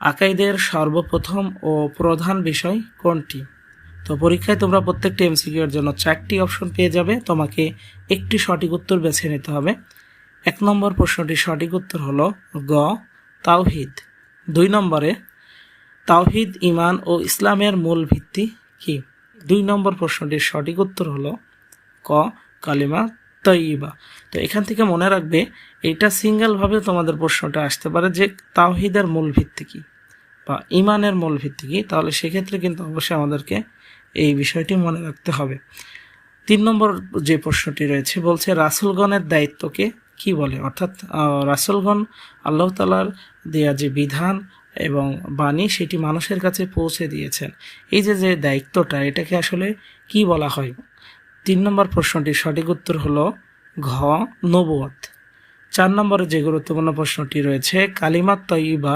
আকাইদের সর্বপ্রথম ও প্রধান বিষয় কোনটি? তো পরীক্ষায় তোমরা প্রত্যেকটি এমসিকিউ এর জন্য 4টি অপশন পেয়ে যাবে, তোমাকে একটি সঠিক উত্তর বেছে নিতে হবে। 1 নম্বর প্রশ্নটির সঠিক উত্তর হলো গ তাওহীদ। 2 নম্বরে তাওহীদ ঈমান ও ইসলামের মূল ভিত্তি কি? 2 নম্বর প্রশ্নটির সঠিক উত্তর হলো ক কালিমা তয়্যিবা। তো এখান থেকে মনে রাখবে, এটা সিঙ্গেল ভাবে তোমাদের প্রশ্নটা আসতে পারে যে তাওহীদের মূল ভিত্তি কি বা ঈমানের মূল ভিত্তি কি, তাহলে সেক্ষেত্রে কিন্তু অবশ্যই আমাদেরকে এই বিষয়টি মনে রাখতে হবে। 3 নম্বর যে প্রশ্নটি রয়েছে বলছে রাসূলগণের দায়িত্বকে কি বলে? অর্থাৎ রাসূলগণ আল্লাহ তাআলার দেয়া যে বিধান এবং বাণী সেটি মানুষের কাছে পৌঁছে দিয়েছেন, এই যে যে দায়িত্বটা, এটাকে আসলে কি বলা হয়? 3 নম্বর প্রশ্নটির সঠিক উত্তর হলো ঘ নবুয়ত। 4 নম্বরে যে গুরুত্বপূর্ণ প্রশ্নটি রয়েছে কালিমাত তয়্যিবা